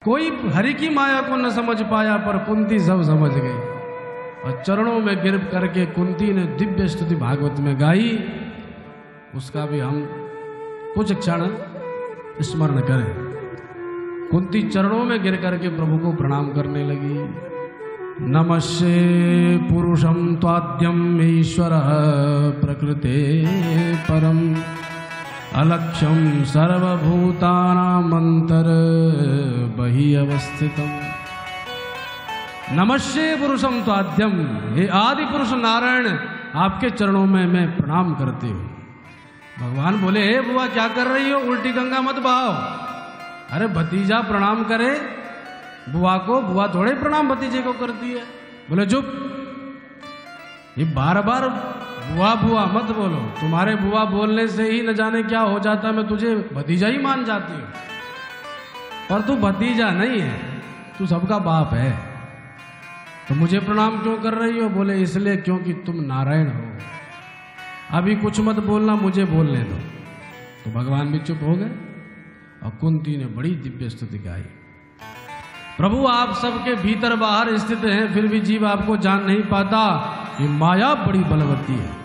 कोई हरि की माया को न समझ पाया, पर कुंती सब समझ गई और चरणों में गिर करके कुंती ने दिव्य स्तुति भागवत में गाई। उसका भी हम कुछ क्षण स्मरण करें। कुंती चरणों में गिर करके प्रभु को प्रणाम करने लगी। नमस्ते पुरुषं त्वाद्यम ईश्वर प्रकृते परम अलक्ष्यम सर्वभूतानामंतर बहि अवस्थितम। नमस्ते पुरुषम त्वाद्यम, हे आदि पुरुष नारायण, आपके चरणों में मैं प्रणाम करती हूँ। भगवान बोले, हे बुआ क्या कर रही हो, उल्टी गंगा मत बहाओ। अरे भतीजा प्रणाम करे बुआ को, बुआ थोड़े प्रणाम भतीजे को करती है। बोले चुप, ये बार बार बुआ बुआ मत बोलो, तुम्हारे बुआ बोलने से ही न जाने क्या हो जाता, मैं तुझे भतीजा ही मान जाती हूँ। पर तू भतीजा नहीं है, तू सबका बाप है, तो मुझे प्रणाम क्यों कर रही हो? बोले इसलिए क्योंकि तुम नारायण हो। अभी कुछ मत बोलना, मुझे बोलने दो। तो भगवान भी चुप हो गए और कुंती ने बड़ी दिव्य स्तुति गाई। प्रभु आप सबके भीतर बाहर स्थित हैं, फिर भी जीव आपको जान नहीं पाता। ये माया बड़ी बलवती है।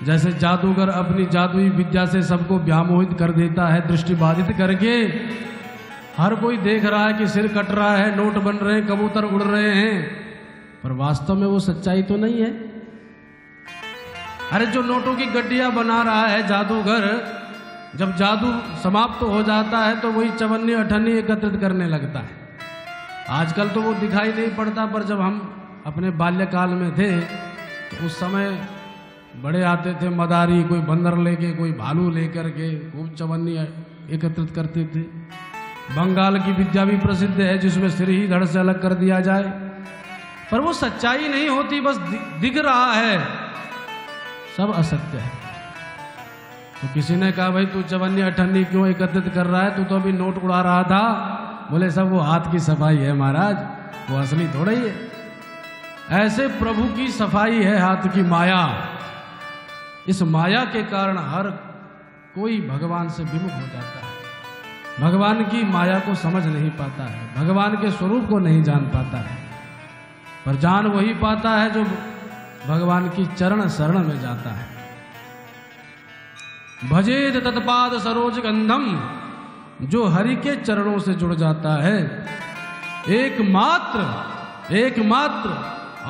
जैसे जादूगर अपनी जादुई विद्या से सबको व्यामोहित कर देता है, दृष्टि बाधित करके। हर कोई देख रहा है कि सिर कट रहा है, नोट बन रहे हैं, कबूतर उड़ रहे हैं, पर वास्तव में वो सच्चाई तो नहीं है। अरे जो नोटों की गड्डियां बना रहा है जादूगर, जब जादू समाप्त हो जाता है तो वही चवन्नी अठन्नी एकत्रित करने लगता है। आजकल तो वो दिखाई नहीं पड़ता, पर जब हम अपने बाल्यकाल में थे तो उस समय बड़े आते थे मदारी, कोई बंदर लेके, कोई भालू लेकर के खूब चवन्नी एकत्रित करते थे। बंगाल की विद्या भी प्रसिद्ध है, जिसमें सिर ही धड़ से अलग कर दिया जाए, पर वो सच्चाई नहीं होती, बस दिख रहा है, सब असत्य है। तो किसी ने कहा, भाई तू चवन्नी अठन्नी क्यों एकत्रित कर रहा है, तू तो अभी नोट उड़ा रहा था। बोले सब वो हाथ की सफाई है महाराज, वो असली थोड़ा ही है। ऐसे प्रभु की सफाई है हाथ की माया। इस माया के कारण हर कोई भगवान से विमुख हो जाता है, भगवान की माया को समझ नहीं पाता है, भगवान के स्वरूप को नहीं जान पाता है। पर जान वही पाता है जो भगवान की चरण शरण में जाता है। भजेद तत्पाद सरोज गंधम, जो हरि के चरणों से जुड़ जाता है, एकमात्र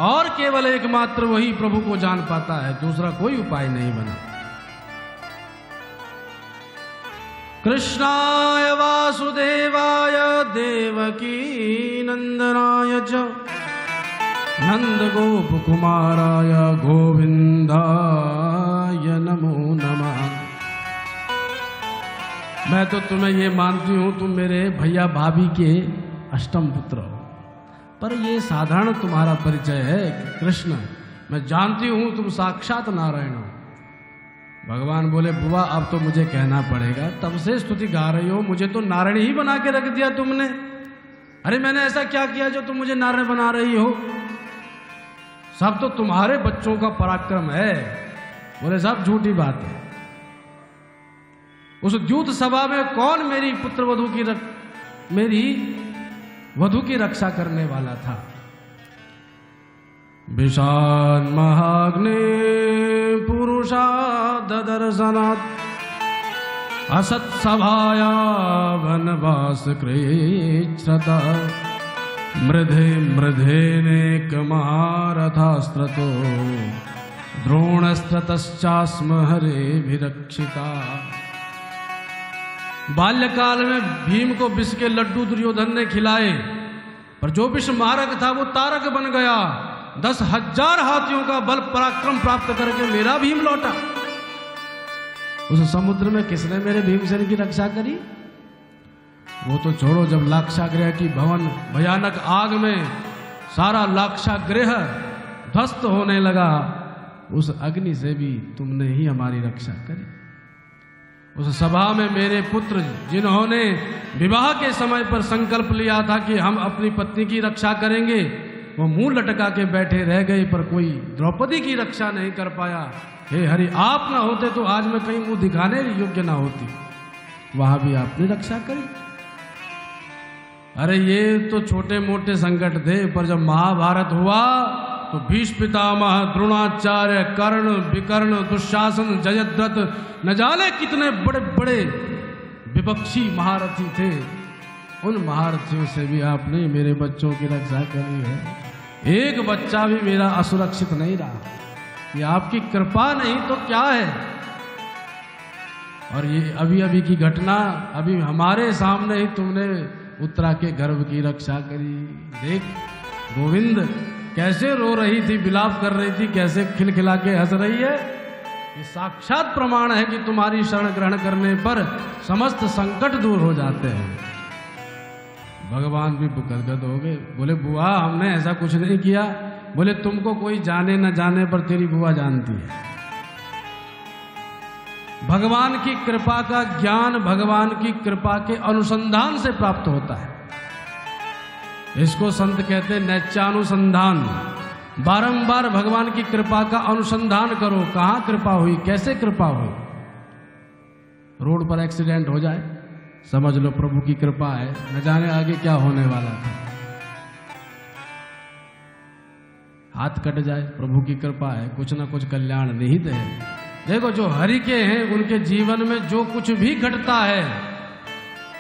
और केवल एकमात्र वही प्रभु को जान पाता है, दूसरा कोई उपाय नहीं बना। कृष्णाय वासुदेवाय देवकी नंदनाय च नंद गोप कुमाराय गोविंदाय नमो नमः। मैं तो तुम्हें ये मानती हूं तुम मेरे भैया भाभी के अष्टम पुत्र हो, पर ये साधारण तुम्हारा परिचय है कृष्ण। मैं जानती हूं तुम साक्षात नारायण हो। भगवान बोले, बुआ अब तो मुझे कहना पड़ेगा, तब से स्तुति गा रही हो, मुझे तो नारायण ही बना के रख दिया तुमने। अरे मैंने ऐसा क्या किया जो तुम मुझे नारायण बना रही हो? सब तो तुम्हारे बच्चों का पराक्रम है। बोले सब झूठी बात है। उस द्यूत सभा में कौन मेरी पुत्र वधु की रक्षा करने वाला था? विशाल महाग्ने पुरुषा ददर्शनात् असत सभाया वनवास कृच्छ्रता मृधेनेक महारथास्त्रतो द्रोणस्त्रतश्चास्म हरे विरक्षिता। बाल्यकाल में भीम को विष के लड्डू दुर्योधन ने खिलाए, पर जो विष मारक था वो तारक बन गया। 10,000 हाथियों का बल पराक्रम प्राप्त करके मेरा भीम लौटा। उस समुद्र में किसने मेरे भीमसेन की रक्षा करी? वो तो छोड़ो, जब लाक्षागृह की भवन भयानक आग में सारा लाक्षागृह ध्वस्त होने लगा, उस अग्नि से भी तुमने ही हमारी रक्षा करी। उस सभा में मेरे पुत्र जिन्होंने विवाह के समय पर संकल्प लिया था कि हम अपनी पत्नी की रक्षा करेंगे, वो मुंह लटका के बैठे रह गए, पर कोई द्रौपदी की रक्षा नहीं कर पाया। हे हरि, आप ना होते तो आज मैं कहीं मुंह दिखाने योग्य ना होती। वहां भी आपने रक्षा करी। अरे ये तो छोटे मोटे संकट थे, पर जब महाभारत हुआ तो भीष्म पितामह, द्रोणाचार्य, कर्ण, विकर्ण, दुशासन, जयद्रथ, न जाने कितने बड़े बड़े विपक्षी महारथी थे। उन महारथियों से भी आपने मेरे बच्चों की रक्षा करी है। एक बच्चा भी मेरा असुरक्षित नहीं रहा। ये आपकी कृपा नहीं तो क्या है। और ये अभी अभी की घटना, अभी हमारे सामने ही तुमने उत्तरा के गर्भ की रक्षा करी। देख गोविंद कैसे रो रही थी, विलाप कर रही थी, कैसे खिलखिला के हंस रही है। ये साक्षात प्रमाण है कि तुम्हारी शरण ग्रहण करने पर समस्त संकट दूर हो जाते हैं। भगवान भी गदगद हो गए, बोले बुआ हमने ऐसा कुछ नहीं किया। बोले तुमको कोई जाने न जाने पर तेरी बुआ जानती है। भगवान की कृपा का ज्ञान भगवान की कृपा के अनुसंधान से प्राप्त होता है। इसको संत कहते हैं नैत्यानुसंधान। बारंबार भगवान की कृपा का अनुसंधान करो, कहां कृपा हुई, कैसे कृपा हुई। रोड पर एक्सीडेंट हो जाए, समझ लो प्रभु की कृपा है, न जाने आगे क्या होने वाला था। हाथ कट जाए, प्रभु की कृपा है, कुछ ना कुछ कल्याण निहित है। देखो जो हरि के हैं उनके जीवन में जो कुछ भी घटता है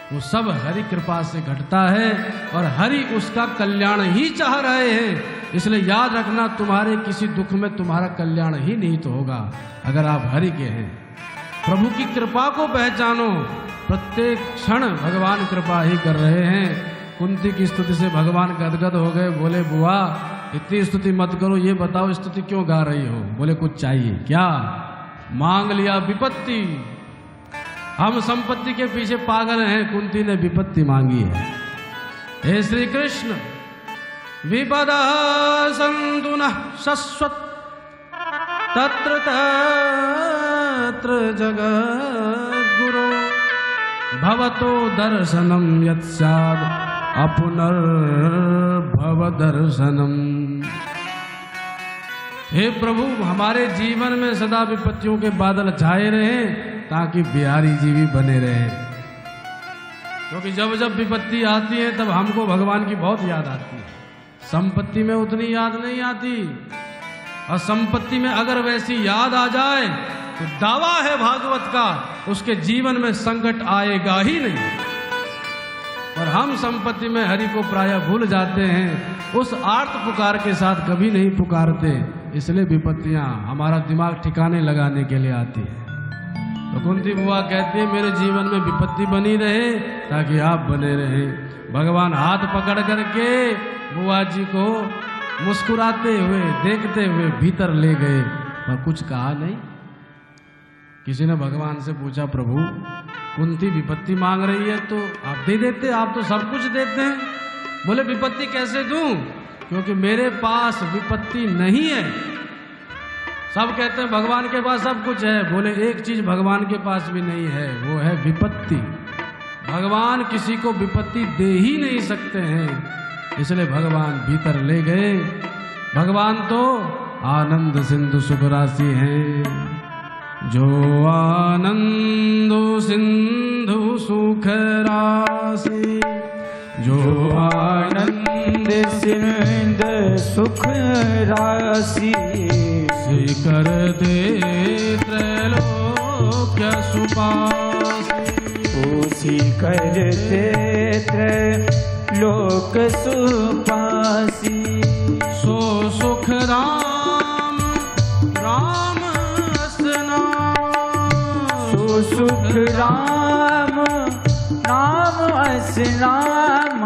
वो सब हरि कृपा से घटता है और हरि उसका कल्याण ही चाह रहे हैं। इसलिए याद रखना तुम्हारे किसी दुख में तुम्हारा कल्याण ही निहित होगा अगर आप हरि के हैं। प्रभु की कृपा को पहचानो, प्रत्येक क्षण भगवान कृपा ही कर रहे हैं। कुंती की स्तुति से भगवान गदगद हो गए, बोले बुआ इतनी स्तुति मत करो, ये बताओ स्तुति क्यों गा रही हो। बोले कुछ चाहिए क्या, मांग लिया विपत्ति। हम संपत्ति के पीछे पागल हैं, कुंती ने विपत्ति मांगी है। हे श्री कृष्ण विपदा संतु नः शश्वत तत्र तत्र जगद्गुरो भवतो दर्शनम यत्स्याद अपुनर्भव दर्शनम। हे प्रभु हमारे जीवन में सदा विपत्तियों के बादल छाए रहे ताकि बिहारी जी भी बने रहे। क्योंकि जब जब विपत्ति आती है तब हमको भगवान की बहुत याद आती है। संपत्ति में उतनी याद नहीं आती, और संपत्ति में अगर वैसी याद आ जाए तो दावा है भागवत का उसके जीवन में संकट आएगा ही नहीं। और हम संपत्ति में हरि को प्रायः भूल जाते हैं, उस आर्त पुकार के साथ कभी नहीं पुकारते। इसलिए विपत्तियां हमारा दिमाग ठिकाने लगाने के लिए आती है। तो कुंती बुआ कहती है मेरे जीवन में विपत्ति बनी रहे ताकि आप बने रहे। भगवान हाथ पकड़ करके बुआ जी को मुस्कुराते हुए देखते हुए भीतर ले गए, पर कुछ कहा नहीं। किसी ने भगवान से पूछा प्रभु कुंती विपत्ति मांग रही है तो आप दे देते, आप तो सब कुछ देते हैं। बोले विपत्ति कैसे दूं, क्योंकि मेरे पास विपत्ति नहीं है। सब कहते हैं भगवान के पास सब कुछ है, बोले एक चीज भगवान के पास भी नहीं है, वो है विपत्ति। भगवान किसी को विपत्ति दे ही नहीं सकते हैं, इसलिए भगवान भीतर ले गए। भगवान तो आनंद सिंधु सुख राशि है, जो आनंद सिंधु सुख राशि, जो आनंद सिंधु सुख राशि, कर दे त्रैलोक्य सुपासी, उसी कर दे त्रैलोक सुपासी। सो सुख राम राम असनाम, सो सुख राम नाम असनाम,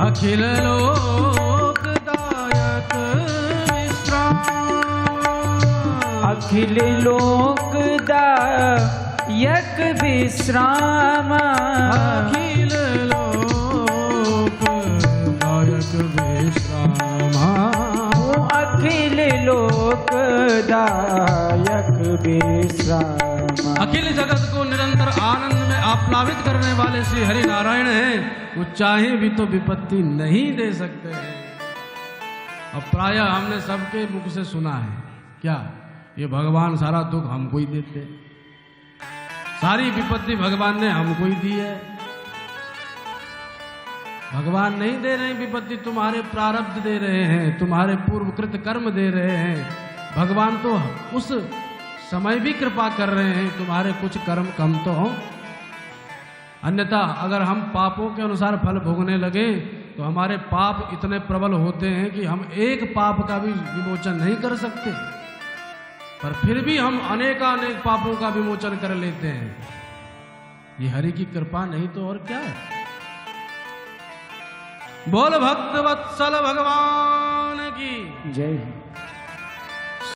अखिल लोकदायक विश्राम, अखिल लोकदायक विश्राम, अखिल लोकदायक विश्राम, अखिल लोकदायक विश्राम। अखिल जगत को निरंतर आनंद में आप्लावित करने वाले श्री हरि नारायण हैं। वो चाहे भी तो विपत्ति नहीं दे सकते हैं। और प्रायः हमने सबके मुख से सुना है क्या, ये भगवान सारा दुख हमको ही देते, सारी विपत्ति भगवान ने हमको ही दी है। भगवान नहीं दे रहे हैं विपत्ति, तुम्हारे प्रारब्ध दे रहे हैं, तुम्हारे पूर्वकृत कर्म दे रहे हैं। भगवान तो उस समय भी कृपा कर रहे हैं, तुम्हारे कुछ कर्म कम तो हो। अन्यथा अगर हम पापों के अनुसार फल भोगने लगे तो हमारे पाप इतने प्रबल होते हैं कि हम एक पाप का भी विमोचन नहीं कर सकते, पर फिर भी हम अनेकानेक पापों का विमोचन कर लेते हैं। ये हरि की कृपा नहीं तो और क्या है। बोल भक्त वत्सल भगवान की जय।